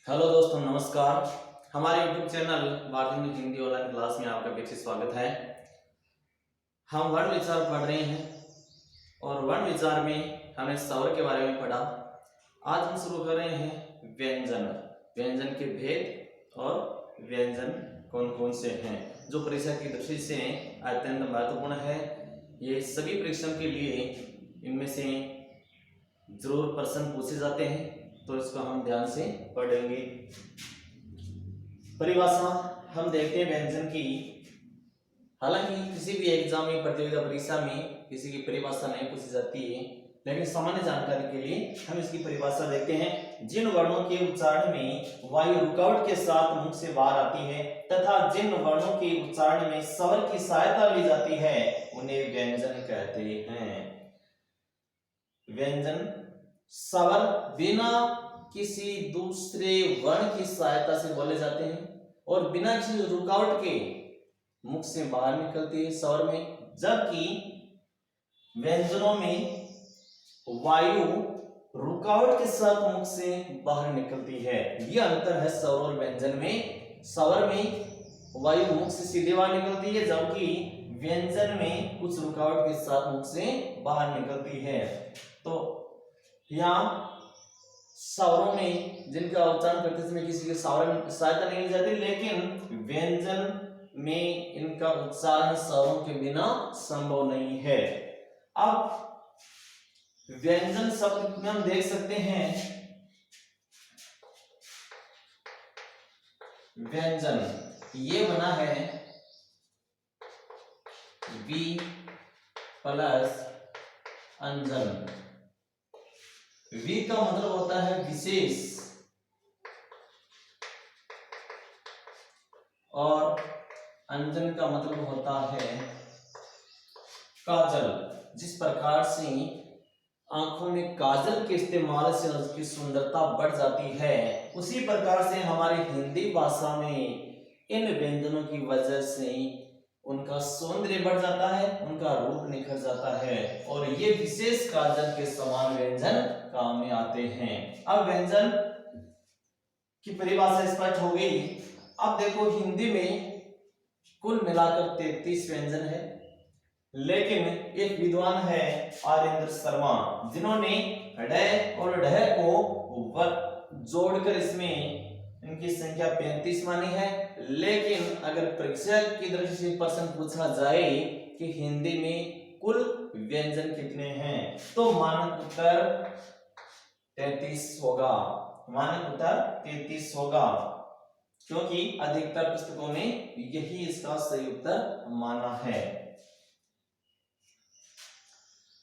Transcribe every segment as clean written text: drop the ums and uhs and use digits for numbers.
Hello दोस्तों, नमस्कार। हमारे YouTube चैनल भारतीय हिंदी ऑनलाइन क्लास में आपका फिर से स्वागत है। हम वर्ण विचार पढ़ रहे हैं और वर्ण विचार में हमने स्वर के बारे में पढ़ा। आज हम शुरू कर रहे हैं व्यंजन। व्यंजन के भेद और व्यंजन कौन कौन से हैं जो परीक्षा की दृष्टि से अत्यंत महत्वपूर्ण है। ये सभी परीक्षा के लिए इनमें से जरूर प्रश्न पूछे जाते हैं, तो इसको हम ध्यान से पढ़ेंगे। परिभाषा हम देखते हैं व्यंजन की। हालांकि किसी भी एग्जाम में, प्रतियोगिता परीक्षा में किसी की परिभाषा नहीं पूछी जाती है, लेकिन सामान्य जानकारी के लिए हम इसकी परिभाषा देखते हैं। जिन वर्णों के उच्चारण में वायु रुकावट के साथ मुख से बाहर आती है तथा जिन वर्णों के उच्चारण में स्वर की सहायता ली जाती है उन्हें व्यंजन कहते हैं। व्यंजन स्वर बिना किसी दूसरे वर्ण की सहायता से बोले जाते हैं और बिना किसी रुकावट के मुख से बाहर निकलती है स्वर में, जबकि व्यंजनों में वायु रुकावट के साथ मुख से बाहर निकलती है। यह अंतर है स्वर और व्यंजन में। स्वर में वायु मुख से सीधे बाहर निकलती है, जबकि व्यंजन में कुछ रुकावट के साथ मुख से बाहर निकलती है। तो यहाँ स्वरों में जिनका उच्चारण करते समय किसी की सहायता नहीं ली जाती, लेकिन व्यंजन में इनका उच्चारण स्वरों के बिना संभव नहीं है। अब व्यंजन शब्द में हम देख सकते हैं, व्यंजन ये बना है वी प्लस अंजन। वी का मतलब होता है विशेष और अंजन का मतलब होता है काजल। जिस प्रकार से आंखों में काजल के इस्तेमाल से उसकी सुंदरता बढ़ जाती है, उसी प्रकार से हमारी हिंदी भाषा में इन व्यंजनों की वजह से उनका सौंदर्य बढ़ जाता है, उनका रूप निखर जाता है और ये विशेष काजल के समान व्यंजन काम में आते हैं। अब व्यंजन की परिभाषा स्पष्ट हो गई। अब देखो, हिंदी में कुल मिलाकर 33 व्यंजन है, लेकिन एक विद्वान है आर्येंद्र शर्मा, जिन्होंने ड और ढ को जोड़कर इसमें इनकी संख्या 35 मानी है। लेकिन अगर परीक्षा की दृष्टि से प्रश्न पूछा जाए कि हिंदी में कुल व्यंजन कितने हैं, तो मानक उत्तर 33 होगा। मानक उत्तर 33 होगा, क्योंकि अधिकतर पुस्तकों में यही इसका सही उत्तर माना है।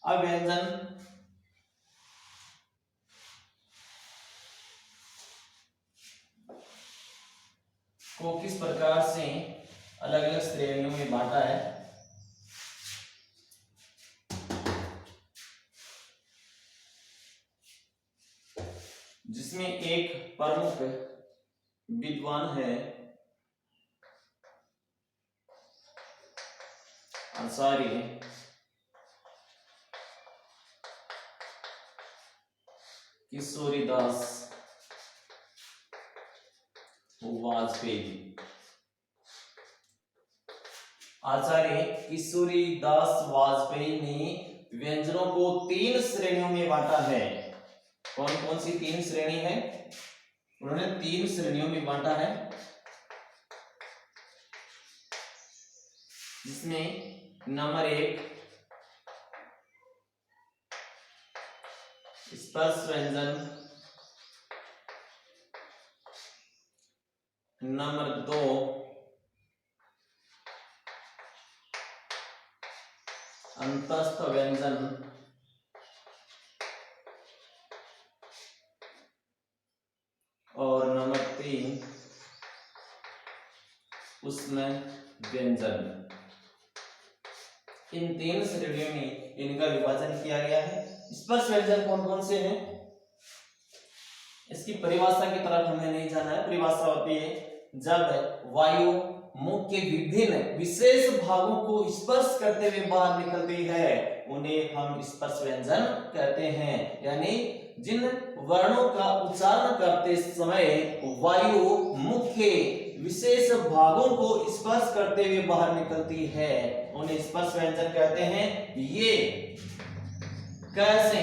अब व्यंजन को किस प्रकार से अलग अलग श्रेणियों में बांटा है, जिसमें एक प्रमुख विद्वान है अंसारी किशोरीदास वाजपेयी। आचार्य किशोरीदास वाजपेयी ने व्यंजनों को 3 श्रेणियों में बांटा है। कौन कौन सी 3 श्रेणी है? उन्होंने 3 श्रेणियों में बांटा है, जिसमें नंबर 1 स्पर्श व्यंजन, नंबर 2 अंतस्थ व्यंजन, और नंबर 3 उष्म व्यंजन। इन 3 श्रेणियों में इनका विभाजन किया गया है। स्पर्श व्यंजन कौन कौन से हैं, इसकी परिभाषा की तरफ हमने नहीं जाना है। परिभाषा होती है जब वायु मुख के विभिन्न विशेष भागों को स्पर्श करते हुए बाहर निकलती है उन्हें हम स्पर्श व्यंजन कहते हैं। यानी जिन वर्णों का उच्चारण करते समय वायु मुख के विशेष भागों को स्पर्श करते हुए बाहर निकलती है उन्हें स्पर्श व्यंजन कहते हैं। ये कैसे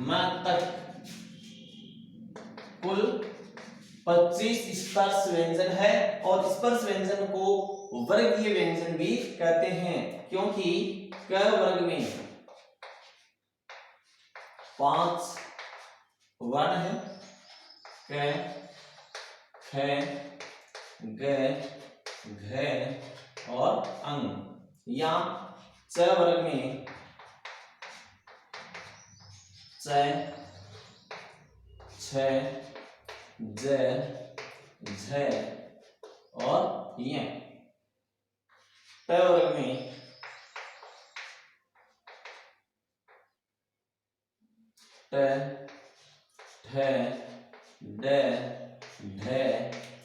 मैं तक कुल 25 स्पर्श व्यंजन है और स्पर्श व्यंजन को वर्गीय व्यंजन भी कहते हैं क्योंकि क वर्ग में 5 वर्ण है क ख ग घ और अंग। या च वर्ग में च छ ज झ और य। ट वर्ग में ट ठ ड ढ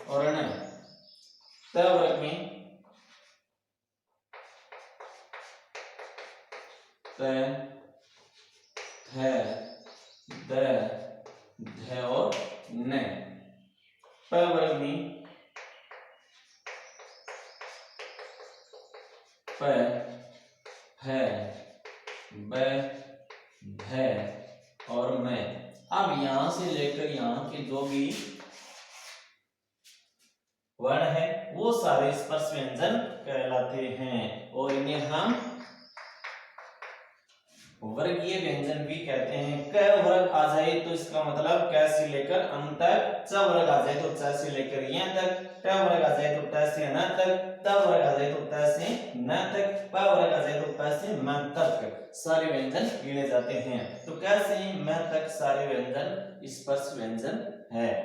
और ण। त वर्ग में त थ द ध और न। प वर्ग में प फ ब भ और मैं। अब यहां से लेकर यहां के जो भी वर्ण है वो सारे स्पर्श व्यंजन कहलाते हैं और इन्हें हम वर्गीय व्यंजन भी कहते हैं। क वर्ग आ जाए तो इसका मतलब क से लेकर अंत तक, च वर्ग आ जाए तो च से लेकर य तक, ट वर्ग आ जाए तो ट से न तक, त वर्ग आ जाए तो त से न तक, प वर्ग आ जाए तो प से म तक सारे व्यंजन गिने जाते हैं। तो क से म तक सारे व्यंजन स्पर्श व्यंजन है।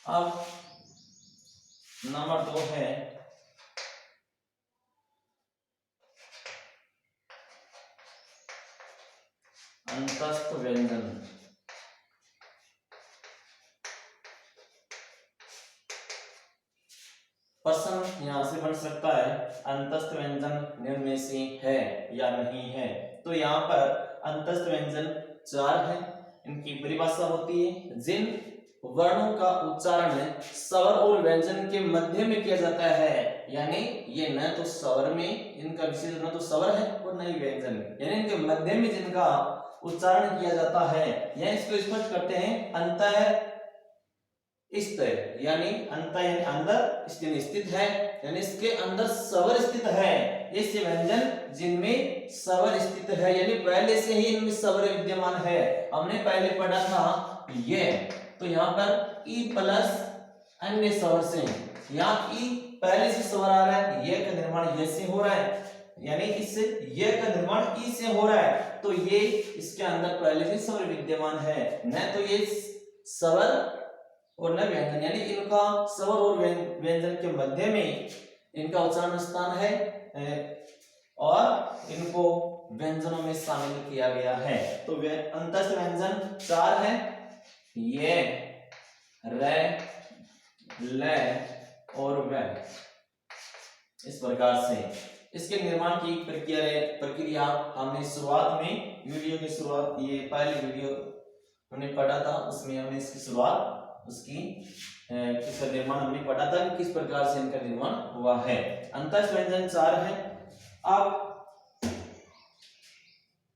अब नंबर 2 है अंतस्थ व्यंजन। प्रश्न यहां से बन सकता है अंतस्थ व्यंजन निम्न में से है या नहीं है। तो यहाँ पर अंतस्थ व्यंजन 4 है। इनकी परिभाषा होती है जिन वर्णों का उच्चारण स्वर और व्यंजन के मध्य में किया जाता है, यानी ये न तो स्वर में इनका विशेष न तो स्वर है और न ही व्यंजन, यानी इनके मध्य में जिनका उच्चारण किया जाता है या इसको स्पष्ट करते हैं अंतः स्थ, यानी अंत यानी अंदर, स्थित है यानी इसके अंदर स्वर स्थित है। ऐसे व्यंजन जिनमें स्वर स्थित है यानी पहले से ही इनमें स्वर विद्यमान है। हमने पहले पढ़ा था ये, तो यहाँ पर ई प्लस अन्य स्वर से, यहाँ ई पहले से स्वर आ रहा है, ये का निर्माण ये से हो रहा है, यानी इससे ये का निर्माण ई से हो रहा है, तो ये इसके अंदर पहले से स्वर विद्यमान है। न तो ये स्वर और न व्यंजन, यानी इनका स्वर और व्यंजन के मध्य में इनका उच्चारण स्थान है और इनको व्यंजनों में शामिल किया गया है। तो अंतस्थ व्यंजन 4 है, ये, र, ल और व। इस प्रकार से इसके निर्माण की प्रक्रिया हमने शुरुआत में वीडियो की शुरुआत, ये पहले वीडियो हमने पढ़ा था उसमें हमने इसकी शुरुआत उसकी इसका निर्माण हमने पढ़ा था कि किस प्रकार से इनका निर्माण हुआ है। अंतस्थ व्यंजन 4 है। अब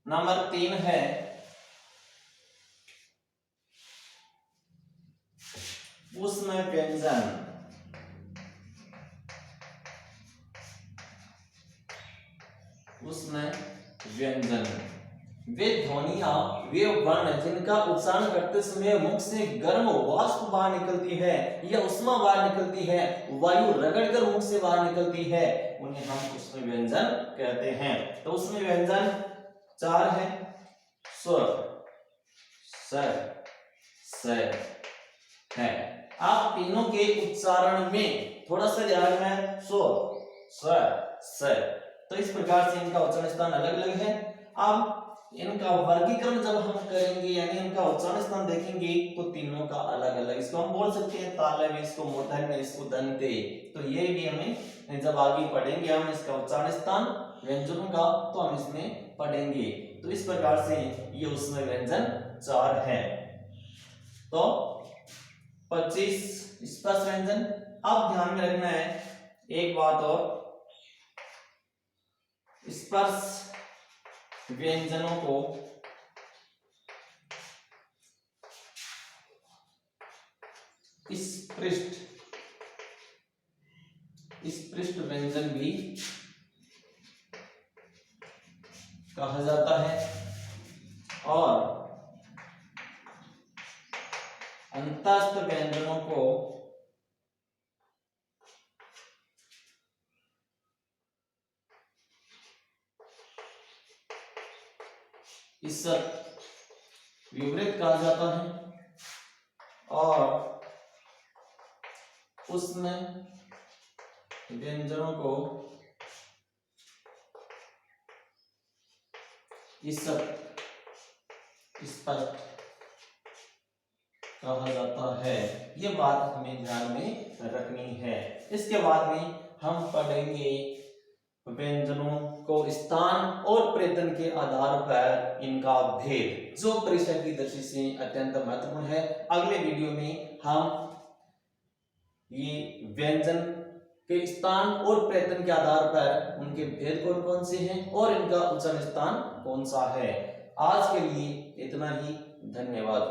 नंबर 3 है ऊष्म व्यंजन। ऊष्म व्यंजन वे ध्वनियां, वे वर्ण जिनका उच्चारण करते समय मुख से गर्म वाष्प बाहर निकलती है या उष्मा बाहर निकलती है, वायु रगड़कर मुख से बाहर निकलती है, उन्हें हम उसमें व्यंजन कहते हैं। तो उसमें व्यंजन 4 है, स्वर, स, स है। आप तीनों के उच्चारण में थोड़ा सा ध्यान में स्वर, स्वर, स, तो इस प्रकार से इनका उच्चारण स्थान अलग अलग है। अब इनका वर्गीकरण जब हम करेंगे यानी इनका उच्चारण स्थान देखेंगे तो तीनों का अलग अलग, इसको हम बोल सकते हैं तालव्य, इसको मूर्धन्य, इसको दंते। तो ये भी हमें जब आगे पढ़ेंगे हम इसका उच्चारण स्थान व्यंजनों का तो हम इसमें पढ़ेंगे। तो इस प्रकार से ये उसमें व्यंजन 4 है। तो 25 स्पर्श व्यंजन। अब ध्यान में रखना है एक बात और, स्पर्श व्यंजनों को स्पृष्ट व्यंजन भी कहा जाता है और अंतस्थ व्यंजनों को ईसत विपरीत कहा जाता है और उसमें व्यंजनों को ईसत स्पष्ट कहा जाता है। ये बात हमें ध्यान में रखनी है। इसके बाद में हम पढ़ेंगे व्यंजनों को स्थान और प्रेतन के आधार पर इनका भेद, जो परीक्षा की दृष्टि से अत्यंत महत्वपूर्ण है। अगले वीडियो में हम ये व्यंजन के स्थान और प्रेतन के आधार पर उनके भेद कौन कौन से हैं और इनका उच्चारण स्थान कौन सा है। आज के लिए इतना ही, धन्यवाद।